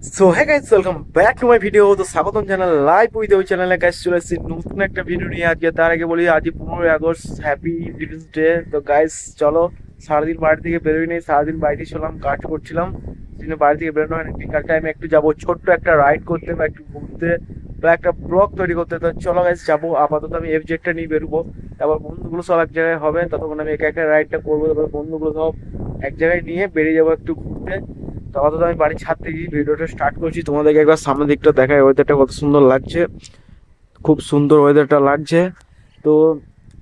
So হ্যাঁ guys, welcome back to my video. তো স্বাগতম চ্যানেল লাইভ উইথ ওই চ্যানেলে গাইস চলে এসেছি নতুন একটা ভিডিও নিয়ে আজকে। তার আগে বলি আজ 15ই আগস্ট, হ্যাপি ইন্ডিপেন্ডেন্স ডে। তো গাইস চলো, সারাদিন বাড়ি থেকে বেরোই নেই, সারাদিন বাড়িতে ছিলাম, কাজ করছিলাম, সেজন্য বাড়ি থেকে বেরোনো হয়নি। বিকাল টাইমে একটু যাবো ছোট্ট একটা রাইড করতে বা একটু ঘুরতে বা একটা ব্লগ তৈরি করতে। তো চলো গাইস যাবো। আপাতত আমি এফজেডটা নিয়ে বেরোবো, তারপর বন্ধুগুলো সব এক জায়গায় হবে, ততক্ষণ আমি একা একা রাইডটা করবো, তারপর বন্ধুগুলো সব এক জায়গায় নিয়ে বেরিয়ে যাবো একটু ঘুরতে। তো আপাতত আমি বাড়ির ছাদ থেকে ভিডিওটা স্টার্ট করছি, তোমাদেরকে একবার সামনের দিকটা দেখায়, ওয়েদারটা কত সুন্দর লাগছে, খুব সুন্দর ওয়েদারটা লাগছে। তো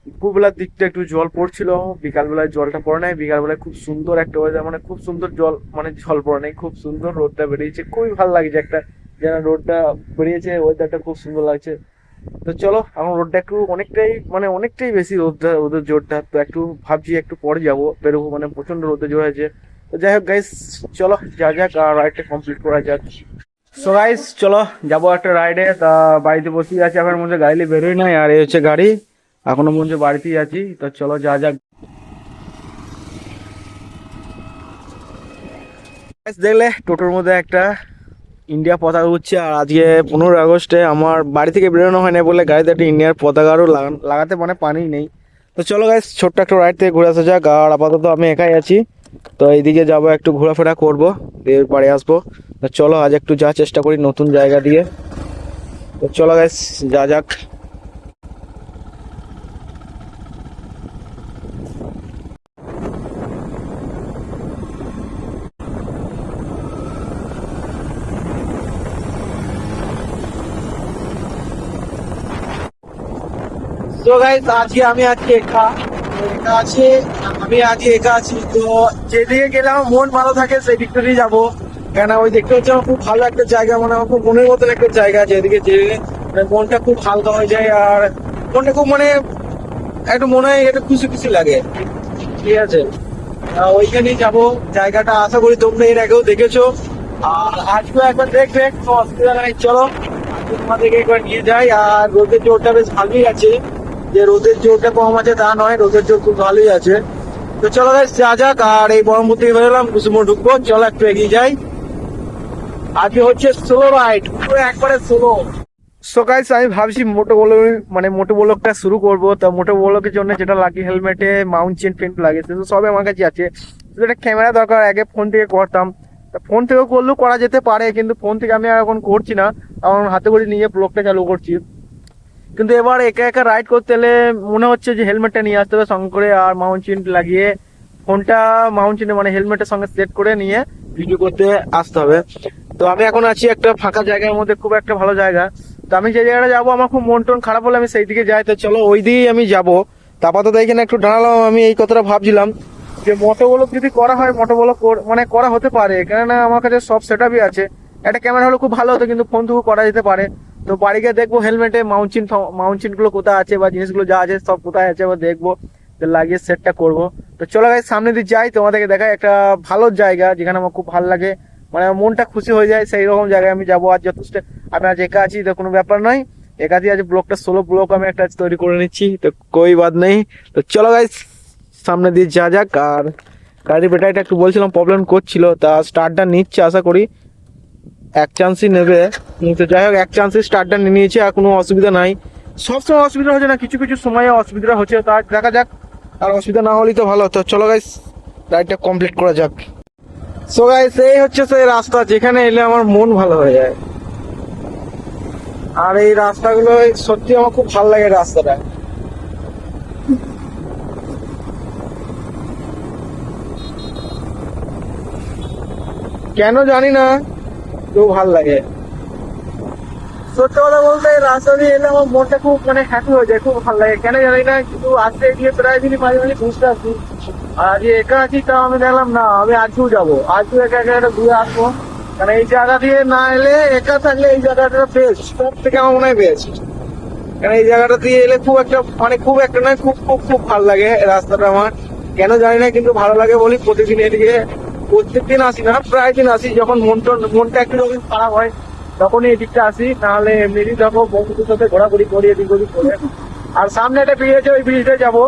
দুপুরবেলার দিকটা একটু জল পড়ছিল, বিকালবেলায় জলটা পড়ে নাই, বিকালবেলায় খুব সুন্দর একটা ওয়েদার, মানে খুব সুন্দর জল, মানে জল পড়ে নাই, খুব সুন্দর রোদটা বেরিয়েছে, খুবই ভালো লাগছে একটা, যেন রোদটা বেরিয়েছে, ওয়েদারটা খুব সুন্দর লাগছে। তো চলো, এখন রোদটা একটু অনেকটাই, মানে অনেকটাই বেশি রোদটা, রোদের জোরটা, তো একটু ভাবছি একটু পরে যাবো, বেরোবো, মানে প্রচন্ড রোদের জোর আছে। তো যাই হোক গাইস, চলো যা যাক আর রাইডটা কমপ্লিট করা যাক। সো গাইস চলো যাবো একটা রাইডে। তা বাড়িতে বসেই আছি, এখন মধ্যে গাড়ি নিয়ে বেরোই নাই, আর এই হচ্ছে গাড়ি, এখনো পর্যন্ত বাড়িতেই আছি। তো চলো যা যাক। Guys, দেখলে টোটোর মধ্যে একটা ইন্ডিয়া পতাকা উঠছে, আর আজকে 15ই আগস্টে আমার বাড়ি থেকে বেরোনো হয় না বলে গাড়িতে একটা ইন্ডিয়ার পতাকারও লাগাতে মানে পানি নেই। তো চলো গাইস, ছোট্ট একটা রাইড থেকে ঘুরে আসা যাক। আর আপাতত আমি একাই আছি, তো এইদিকে যাবো, একটু ঘোরাফেরা করবো, দিয়ে বাড়ি আসবো। তো চলো আজ একটু যা চেষ্টা করি নতুন জায়গা দিয়ে। তো চলো গাইস যা যাক। তো গাইস আজকে আমি আজকে একা একা আছি, আমি আজকে একা আছি। তো যেদিকে গেলে আমার মন ভালো থাকে সেই দিকটাতেই যাবো, কেন ওই দেখতে হচ্ছে আমার খুব ভালো একটা জায়গা, মানে আমার খুব মনের মতন একটা জায়গা, যেদিকে যে মানে মনটা খুব হালকা হয়ে যায়, আর মনটা খুব মানে একটু মনে হয় একটু খুশি খুশি লাগে। ঠিক আছে, ওইখানেই যাবো। জায়গাটা আশা করি তোমরা এর আগেও দেখেছো, আর আজকেও একবার দেখবে, কোনো অসুবিধা নাই। চলো আজকে তোমাদেরকে একবার নিয়ে যাই। আর রোদের জোরটা বেশ ভালোই আছে, যে রোদের জোরটা কম আছে তা নয়, রোদের জোর খুব ভালোই আছে। তো চলো গাইস যা যাক। আর এই বহরমপুর থেকে বেরোলাম, কুসুমো ঢুকবো, চলো একটু এগিয়ে যাই। আজকে হচ্ছে সোলো রাইড, পুরো একবারে সোলো। সো গাইস আমি ভাবছি মোটো ব্লগ, মানে মোটো ব্লগটা শুরু করবো। তো মোটো ব্লগের জন্য যেটা লাগে, হেলমেটে মাউন্ট চেন ফেন্ট লাগে, তো সবই আমার কাছে আছে। তো একটা ক্যামেরা দরকার, আগে ফোন থেকে করতাম, তা ফোন থেকেও করলেও করা যেতে পারে, কিন্তু ফোন থেকে আমি আর এখন করছি না, এখন হাতে করে নিয়ে ব্লগটা চালু করছি। কিন্তু এবার একা একা রাইড করতে গেলে মনে হচ্ছে যে হেলমেটটা নিয়ে আসতে হবে সঙ্গে করে, আর মাউন্ট চেন লাগিয়ে ফোনটা মাউন্ট চেনে মানে হেলমেটের সঙ্গে সেট করে নিয়ে ভিডিও করতে আসতে হবে। তো আমি এখন আছি একটা ফাঁকা জায়গার মধ্যে, খুব একটা ভালো জায়গা। তো আমি যে জায়গাটা যাবো, আমার খুব মন টন খারাপ হলে আমি সেই দিকে যাই। তো চলো ওই দিকেই আমি যাবো। তো আপাতত এখানে একটু দাঁড়ালাম, আমি এই কথাটা ভাবছিলাম যে মোটো ব্লগ যদি করা হয়, মোটো ব্লগ মানে করা হতে পারে, কেননা আমার কাছে সব সেট আপই আছে। একটা ক্যামেরা হলে খুব ভালো হতো, কিন্তু ফোন থেকেও করা যেতে পারে। তো বাড়ি গিয়ে দেখবো হেলমেটে মাউন্টেন গুলো কোথায় আছে, বা জিনিসগুলো যা আছে সব কোথায় আছে, বা দেখবো, তো লাগিয়ে সেটটা করবো। তো চলো গাইস সামনে দিয়ে যাই, তোমাদেরকে দেখাই একটা ভালো জায়গা যেখানে আমার খুব ভালো লাগে, মানে আমার মনটা খুশি হয়ে যায়, সেই রকম জায়গায় আমি যাবো। আর যথেষ্ট আমি আজ একা আছি, তো কোনো ব্যাপার নয়, একা দিয়ে আজ ব্লগটা সোলো ব্লগ আমি একটা তৈরি করে নিচ্ছি, তো কই বাদ নেই। তো চলো গাইস সামনে দিয়ে যা যাক। আর গাড়ির ব্যাটারিটা একটু বলছিলাম প্রবলেম করছিল, তা স্টার্টটা নিচ্ছে, আশা করি এক চান্সই নেবে। তো যাই হোক, এক চান্সই স্টার্টটা নিয়ে নিয়েছে, আর কোনো অসুবিধা নাই। সবসময় অসুবিধা হচ্ছে না, কিছু কিছু সময়ে অসুবিধা হচ্ছে, তা দেখা যাক। আর অসুবিধা না হলেই তো ভালো। তো চলো গাইস রাইডটা কমপ্লিট করা যাক। সো গাইস এই হচ্ছে সেই রাস্তা যেখানে এলে আমার মন ভালো হয়ে যায়, আর এই রাস্তাগুলো সত্যি আমার খুব ভালো লাগে রাস্তাটা। কেন জানি না, তো ভালো লাগে। সত্যি কথা বলতে এই রাস্তা দিয়ে এলে আমার মনটা খুব মানে হ্যাপি হয়ে যায়, খুব ভালো লাগে, কেন জানি না, কিন্তু আজকে গিয়ে প্রায় দিনই মাঝে মাঝে বুঝতে আসছি। আর আজ একা আছি, তাও আমি দেখলাম না, আমি আজকেও যাবো, আজকেও একা একা একটা ঘুরে আসবো। কারণ এই জায়গা দিয়ে না এলে, একা থাকলে এই জায়গাটা বেস্ট, সব থেকে আমার মনে হয় বেস্ট। কারণ এই জায়গাটা দিয়ে এলে খুব একটা, মানে খুব একটা নয়, খুব খুব খুব ভালো লাগে রাস্তাটা আমার, কেন জানি না, কিন্তু ভালো লাগে বলি প্রতিদিন এদিকে, প্রত্যেকদিন আসি না, প্রায় দিন আসি, যখন মনটা একটু যখন খারাপ হয় তখনই এই দিকটা আসি, নাহলে এমনি দেখো বন্ধুদের সাথে ঘোরাঘুরি করি এদিক ওদিক করে। আর সামনে একটা ব্রিজ আছে, ওই ব্রিজটায় যাবো।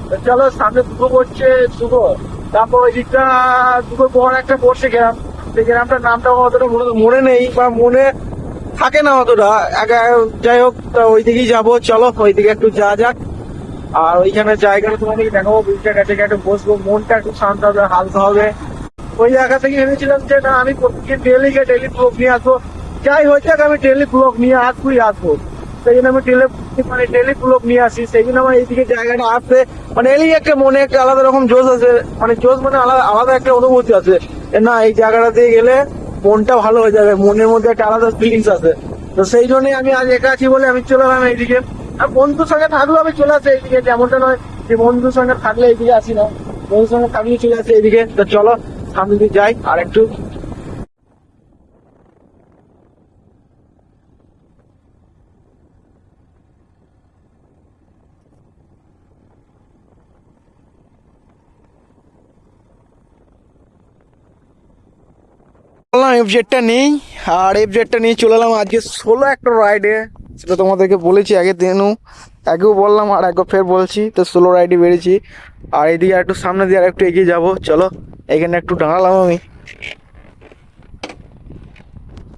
তো চলো সামনে দুটো পড়ছে, দুটো, তারপর ওই দিকটা দুটো পর একটা পড়ছে গ্রাম, সেই গ্রামটার নামটা অতটা মনে নেই বা মনে থাকে না অতটা। যাই হোক, তা ওই দিকেই যাবো, চলো ওইদিকে একটু যাওয়া যাক। আর ওইখানে জায়গাটা তোমাদেরকে দেখাবো, ব্রিজটার কাছে একটু বসবো, মনটা একটু শান্ত হবে, হালকা হবে। ওই জায়গা থেকে ভেবেছিলাম যে না, আমি প্রত্যেকদিন ডেলি ব্লগ নিয়ে আসবো, যাই হয়ে যাক আমি ডেলি ব্লগ নিয়ে আসবো। সেই জন্য আমি ডেলি ব্লগ নিয়ে আসি। সেই জন্য আমার এইদিকে জায়গাটা আসতে মানে এলি একটা মনে একটা আলাদা রকম জোশ আছে, মানে জোশ মানে আলাদা একটা অনুভূতি আছে। না, এই জায়গাটা দিয়ে গেলে মনটা ভালো হয়ে যাবে, মনের মধ্যে একটা আলাদা ফিলিংস আছে। তো সেই জন্যই আমি আজ একা আছি বলে আমি চলে এলাম এইদিকে। আর বন্ধুর সঙ্গে থাকলেও আমি চলে আসি এইদিকে, যেমনটা নয় যে বন্ধুর সঙ্গে থাকলে এইদিকে আসি না, বন্ধুর সঙ্গে থাকলে চলে আসি এইদিকে। তো চলো সামনে দিকে যাই আর একটু। বললাম এফজেডটা নেই, আর এফজেডটা নিয়ে চলে এলাম আজকে সোলো একটা রাইডে। সেটা তোমাদেরকে বলেছি আগেও বললাম আর একবার ফের বলছি, তো সোলো রাইডে বেরিয়েছি। আর এইদিকে একটু সামনে দিয়ে আর একটু এগিয়ে যাবো, চলো এখানে একটু দাঁড়ালাম আমি।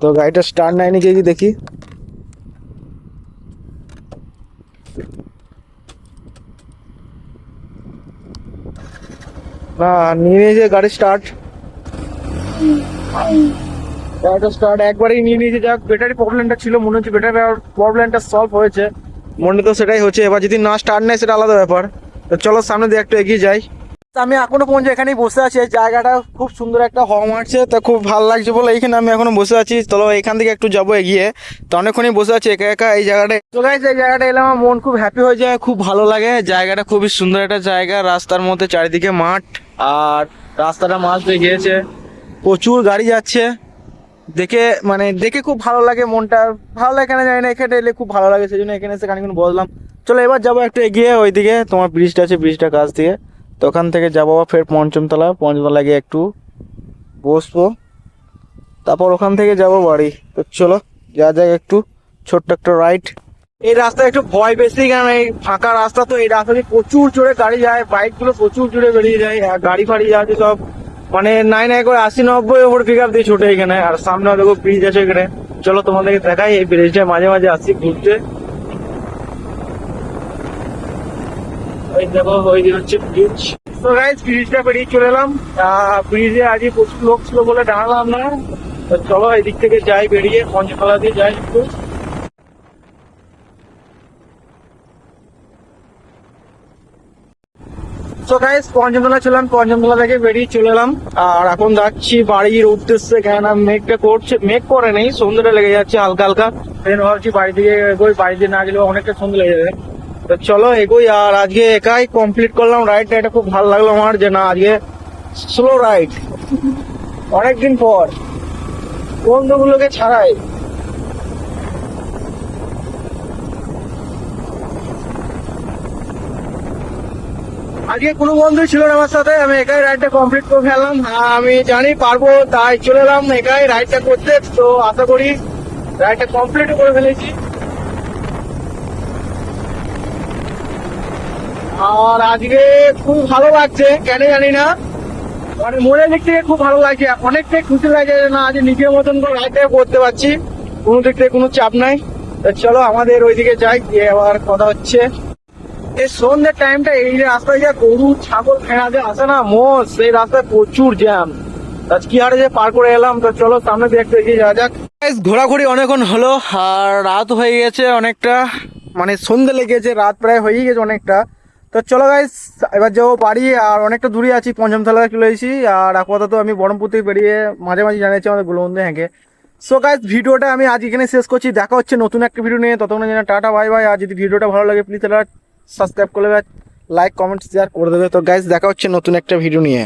তো গাড়িটা স্টার্ট নেয়নি, কি দেখি। না, নিয়ে নিয়েছে গাড়ি স্টার্ট, একবারই নিয়ে নিয়েছে। যাক, ব্যাটারি প্রবলেমটা ছিল, মনে হচ্ছে ব্যাটারি প্রবলেমটা সলভ হয়েছে, মনে তো সেটাই হচ্ছে। এবার যদি না স্টার্ট নেয় সেটা আলাদা ব্যাপার। তো চলো সামনে দিয়ে একটু এগিয়ে যাই। আমি এখনো পর্যন্ত এখানেই বসে আছি, এই জায়গাটা খুব সুন্দর একটা হাওয়া মারছে, তো খুব ভালো লাগছে বলে এইখানে আমি এখনো বসে আছি। চলো এখান থেকে একটু যাবো এগিয়ে, তো অনেকক্ষণই বসে আছি একা একা এই জায়গাটায়। তো গাইস, এই জায়গাটা এলে আমার মন খুব হ্যাপি হয়ে যায়, খুব ভালো লাগে। জায়গাটা খুবই সুন্দর একটা জায়গা, রাস্তার মধ্যে চারিদিকে মাঠ, আর রাস্তাটা মাছ দিয়ে গিয়েছে, প্রচুর গাড়ি যাচ্ছে। দেখে খুব ভালো লাগে, মনটা ভালো লাগে কেন জানি না, এখানে এলে খুব ভালো লাগে, সেই জন্য এখানে এসে খানিকক্ষণ বসলাম। চলো এবার যাবো একটু এগিয়ে, ওইদিকে তোমার ব্রিজটা আছে, ব্রিজটা কাছ দিয়ে, তো ওখান থেকে যাবো ফের পঞ্চমতলা গিয়ে একটু বসবো, তারপর ওখান থেকে যাবো বাড়ি। তো চলো যা যাক, একটু ছোট্ট একটা রাইড। এই রাস্তায় একটু ভয় বেশি, কারণ এই ফাঁকা রাস্তা, তো এই রাস্তা দিয়ে প্রচুর জোরে গাড়ি যায়, বাইক গুলো প্রচুর জোরে বেরিয়ে যায়, আর গাড়ি ফাড়ি যাচ্ছে সব, মানে নাই নাই করে 80-90 ওপর পিক আপ দিয়ে ছোটে এখানে। আর সামনে দেখো ব্রিজ আছে এখানে, চলো তোমাদেরকে দেখাই। এই ব্রিজটা মাঝে মাঝে আসছি ঘুরতে, ওই দেখো ওই যে হচ্ছে ব্রিজ। তো গাইস, ব্রিজটা পেরিয়ে চলে এলাম। ব্রিজে আজকে প্রচুর লোক ছিল বলে দাঁড়ালাম না। তো চলো এই দিক থেকে যাই, বেরিয়ে পঞ্চতলা দিয়ে যাই একটু। তো গাইস, পঞ্চমতলা থেকে বেরিয়ে চলে এলাম, আর এখন যাচ্ছি বাড়ির উদ্দেশ্যে। কেননা মেঘ করে নেই, সন্ধ্যাটা লেগে যাচ্ছে হালকা হালকা, ভাবছি বাড়ি থেকে এগোই, বাড়িতে না গেলেও অনেকটা সন্ধ্যা লেগে যাবে। তো চলো এগোই। আর আজকে একাই কমপ্লিট করলাম রাইডটা, এটা খুব ভালো লাগলো আমার, যে না আজকে স্লো রাইড, অনেকদিন পর বন্ধুগুলোকে ছাড়াই। আজকে কোনো বন্ধু ছিল না আমার সাথে, আমি একাই রাইডটা কমপ্লিট করে ফেললাম। আমি জানি পারবো, তাই চলে এলাম একাই রাইডটা করতে। তো আশা করি রাইডটা কমপ্লিট করে ফেলেছি। আর আজকে খুব ভালো লাগছে, কেন জানি না, মানে মনের দিক থেকে খুব ভালো লাগছে, অনেকটাই খুশি লাগে না আজ নিজের মতন করে রাইডটা করতে পারছি, কোনো দিক থেকে কোনো চাপ নাই। তো চলো আমাদের ওইদিকে যাই, গিয়ে আবার কথা হচ্ছে। এই সন্ধ্যের টাইমটা এই রাস্তায় যা গরু ছাগল ফেনাতে আসে না মোষ, সেই রাস্তায় প্রচুর জ্যাম। আজ কি হারে যে পার করে এলাম। তো চলো সামনে দিয়ে একটু এগিয়ে যাওয়া যাক। ঘোরাঘুরি অনেকক্ষণ হলো, আর রাত হয়ে গেছে অনেকটা, মানে সন্ধ্যে লেগেছে, রাত প্রায় হয়ে গেছে অনেকটা। তো চলো গাইস, এবার যাবো বাড়ি, আর অনেকটা দূরে আছি, পঞ্চমতলায় চলে এসেছি। আর আপাতত আমি বহরমপুর থেকে বেরিয়ে মাঝে মাঝে জানিয়েছি আমাদের গুলোবন্ধু হ্যাঁকে। সো গাইস, ভিডিওটা আমি আজ এখানে শেষ করছি, দেখা হচ্ছে নতুন একটা ভিডিও নিয়ে, ততক্ষণ যেন টাটা বাই বাই। আর যদি ভিডিওটা ভালো লাগে প্লিজ তাহলে সাবস্ক্রাইব করবে, লাইক কমেন্ট শেয়ার করে দেবে। তো গাইস, দেখা হচ্ছে নতুন একটা ভিডিও নিয়ে।